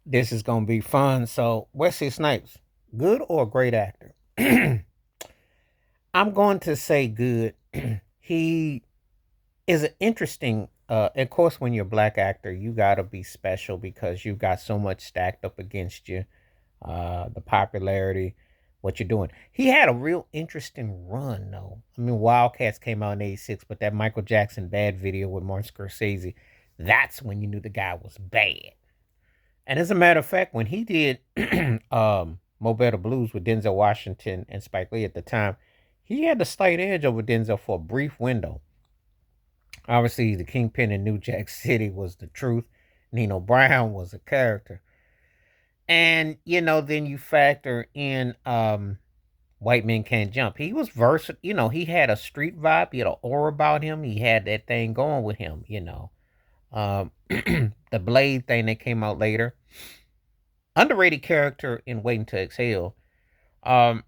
This is gonna be fun. So, Wesley Snipes, good or great actor? I'm going to say good. He is an interesting. Of course, when you're a black actor, you gotta be special because you got so much stacked up against you. The popularity, what you're doing. He had a real interesting run, though. I mean, Wildcats came out in '86, but that Michael Jackson Bad video with Martin Scorsese, that's when you knew the guy was bad. And as a matter of fact, when he did Mo Better Blues with Denzel Washington and Spike Lee at the time, he had the slight edge over Denzel for a brief window. Obviously, the Kingpin in New Jack City was the truth. Nino Brown was a character. And, then you factor in White Men Can't Jump. He was versatile. He had a street vibe. He had an aura about him. He had that thing going with him. The Blade thing that came out later. Underrated character in Waiting to Exhale. Um,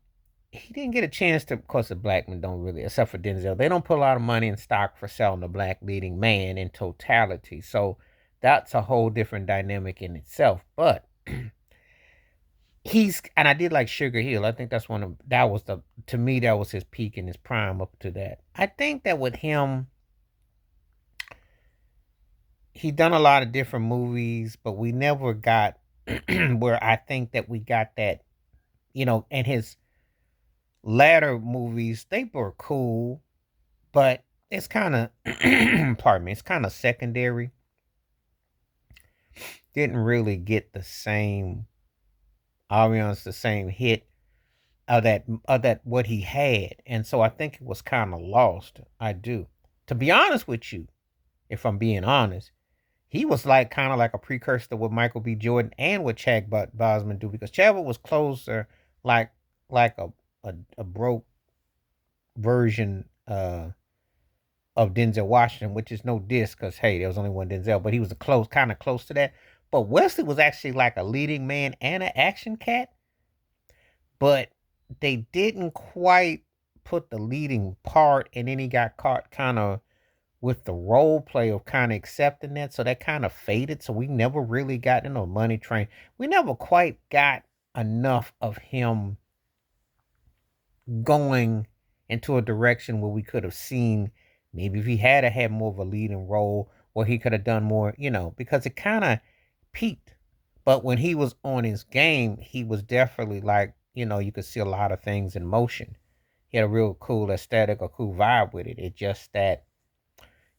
he didn't get a chance to, of course, the black men don't really, except for Denzel, they don't put a lot of money in stock for selling the black leading man in totality. So that's a whole different dynamic in itself. But and I did like Sugar Hill. I think that was to me, that was his peak in his prime up to that. I think that with him, he done a lot of different movies, but we never got where I think that we got that, and his latter movies, they were cool, but it's kind of, pardon me, it's kind of secondary. Didn't really get the same, I'll be honest, the same hit of that what he had, and so I think it was kind of lost. I do, to be honest with you, if I'm being honest, he was like kind of like a precursor to what Michael B. Jordan and what Chad Bosman do because Chadwick was closer, like a broke version of Denzel Washington, which is no diss because hey, there was only one Denzel, but he was kind of close to that. But Wesley was actually like a leading man and an action cat, but they didn't quite put the leading part, and then he got caught kind of with the role play of kind of accepting that, so that kind of faded. So we never really got into a Money Train. We never quite got enough of him going into a direction where we could have seen maybe if he had more of a leading role, or he could have done more, because it kind of peaked. But when he was on his game, he was definitely like, you could see a lot of things in motion. He had a real cool aesthetic, a cool vibe with it. It just that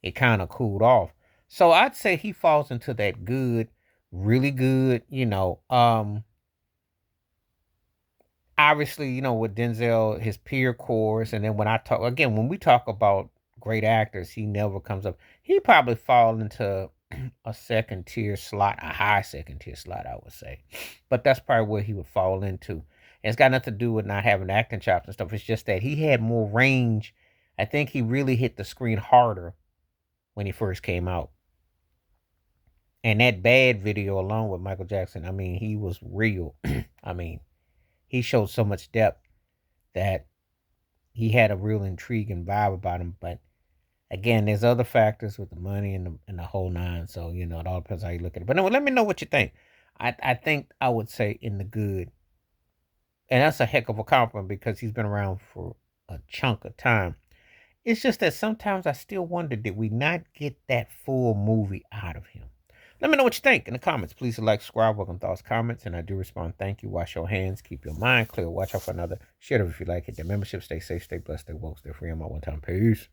it kind of cooled off. So I'd say he falls into that good, really good, obviously, with Denzel, his peer course, and then when we talk about great actors, he never comes up. He probably fall into a second tier slot, a high second tier slot, I would say. But that's probably where he would fall into. And it's got nothing to do with not having acting chops and stuff. It's just that he had more range. I think he really hit the screen harder when he first came out. And that Bad video along with Michael Jackson, I mean, he was real. I mean, he showed so much depth that he had a real intriguing vibe about him. But again, there's other factors with the money and the whole nine. So, it all depends how you look at it. But anyway, let me know what you think. I think I would say in the good. And that's a heck of a compliment because he's been around for a chunk of time. It's just that sometimes I still wonder, did we not get that full movie out of him? Let me know what you think in the comments. Please like, subscribe, welcome thoughts, comments, and I do respond. Thank you. Wash your hands. Keep your mind clear. Watch out for another. Share it if you like it. The membership. Stay safe, stay blessed, stay woke, stay free. I'm out one time. Peace.